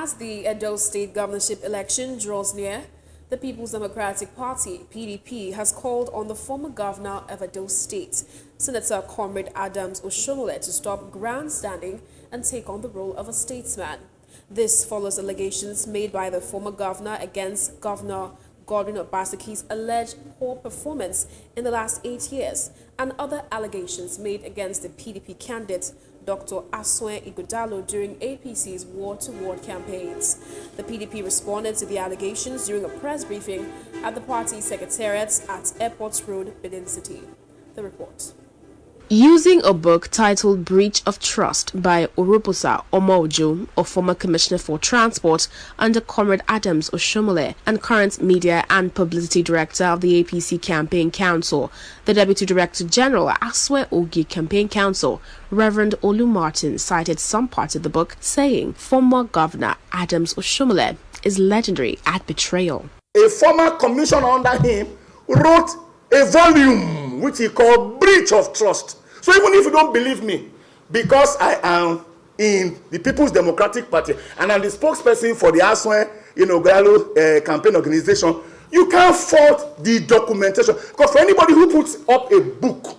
As the Edo State governorship election draws near, the People's Democratic Party, PDP, has called on the former governor of Edo State, Senator Comrade Adams Oshiomhole, to stop grandstanding and take on the role of a statesman. This follows allegations made by the former governor against Governor Godwin Obaseki's alleged poor performance in the last 8 years and other allegations made against the PDP candidate Dr. Oshiomhole Ighodalo during APC's ward-to-ward campaigns. The PDP responded to the allegations during a press briefing at the party secretariat at Airport Road, Benin City. The report. Using a book titled Breach of Trust by Oroposa Omojo, a former Commissioner for Transport under Comrade Adams Oshiomhole and current Media and Publicity Director of the APC Campaign Council, the Deputy Director General Aswe Ogi Campaign Council, Reverend Olu Martin, cited some parts of the book, saying former Governor Adams Oshiomhole is legendary at betrayal. A former commissioner under him wrote a volume which he called Breach of Trust. So even if you don't believe me, because I am in the People's Democratic Party and I'm the spokesperson for the Oshiomhole Ighodalo campaign organization, you can't fault the documentation. Because for anybody who puts up a book,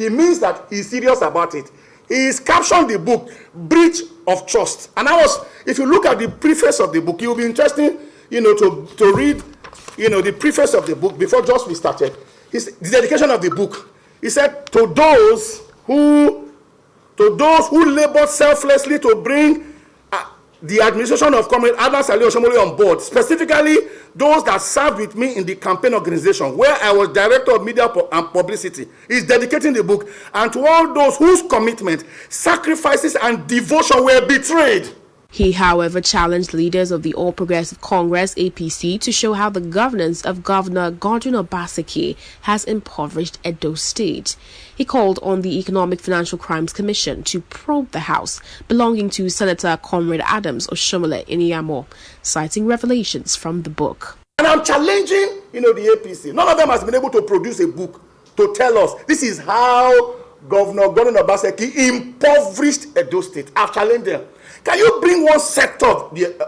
it means that he's serious about it. He's captioned the book Breach of Trust. And if you look at the preface of the book, it will be interesting, to read, the preface of the book before just we started. The dedication of the book. He said, to those who labored selflessly to bring the administration of Comrade Adams Oshiomhole on board, specifically those that served with me in the campaign organization, where I was Director of Media and Publicity, is dedicating the book, and to all those whose commitment, sacrifices, and devotion were betrayed. He, however, challenged leaders of the All Progressive Congress (APC) to show how the governance of Governor Godwin Obaseki has impoverished Edo State. He called on the Economic Financial Crimes Commission to probe the house belonging to Senator Comrade Adams Oshiomhole in Iyamo, citing revelations from the book. And I'm challenging, the APC. None of them has been able to produce a book to tell us this is how Governor Godwin Obaseki impoverished Edo State. I've challenged them. Can you bring one sector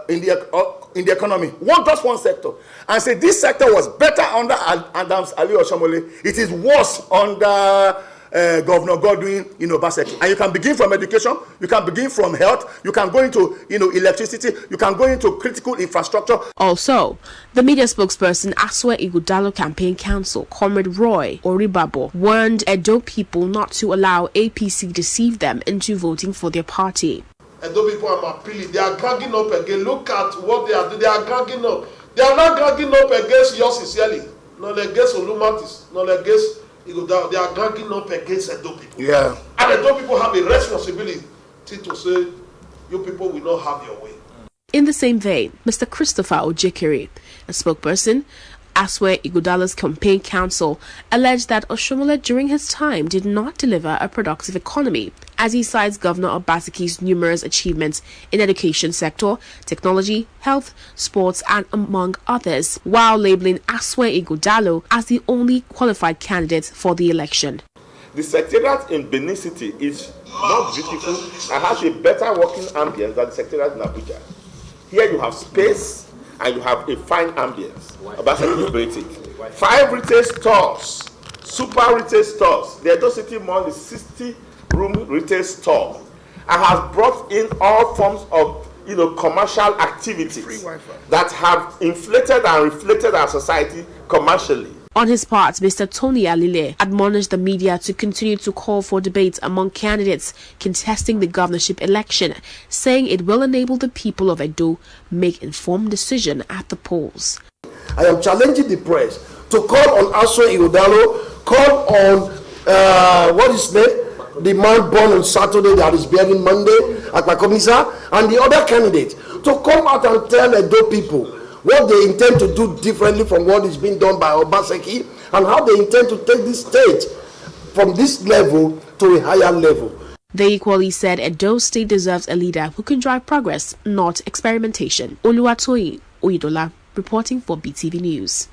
in the economy, just one sector, and say this sector was better under Adams Oshiomhole, it is worse under Governor Godwin Obaseki? And you can begin from education, you can begin from health, you can go into electricity, you can go into critical infrastructure. Also, the media spokesperson Aswe Ighodalo Campaign Council, Comrade Roy Oribabo, warned Edo people not to allow APC deceive them into voting for their party. Edo people are appealing. They are dragging up again. Look at what they are doing. They are dragging up. They are not dragging up against yours sincerely, not against Olumatis, not against Ighodalo. They are dragging up against Edo people. Yeah. And Edo people have a responsibility to say, you people will not have your way. In the same vein, Mr. Christopher Ojekere, a spokesperson, Aswe Ighodalo's campaign council, alleged that Oshiomhole during his time did not deliver a productive economy, as he cites Governor Obaseki's numerous achievements in education sector, technology, health, sports, and among others, while labeling Aswe Ighodalo as the only qualified candidate for the election. The secretariat in Benin City is more beautiful and has a better working ambience than the secretariat in Abuja. Here you have space and you have a fine ambience. Obaseki built it. 5 retail stores, super retail stores. The Edo City Mall is 60-room retail store and has brought in all forms of commercial activities that have inflated and reflected our society commercially. On his part, Mr. Tony Alile admonished the media to continue to call for debates among candidates contesting the governorship election, saying it will enable the people of Edo make informed decision at the polls. I am challenging the press to call on Aswe Ighodalo, call on what is his name? The man born on Saturday that is bearing Monday at my commissar, and the other candidates to come out and tell Edo people what they intend to do differently from what is being done by Obaseki, and how they intend to take this state from this level to a higher level. They equally said Edo State deserves a leader who can drive progress, not experimentation. Oluwatoyin Oyedola, reporting for BTV News.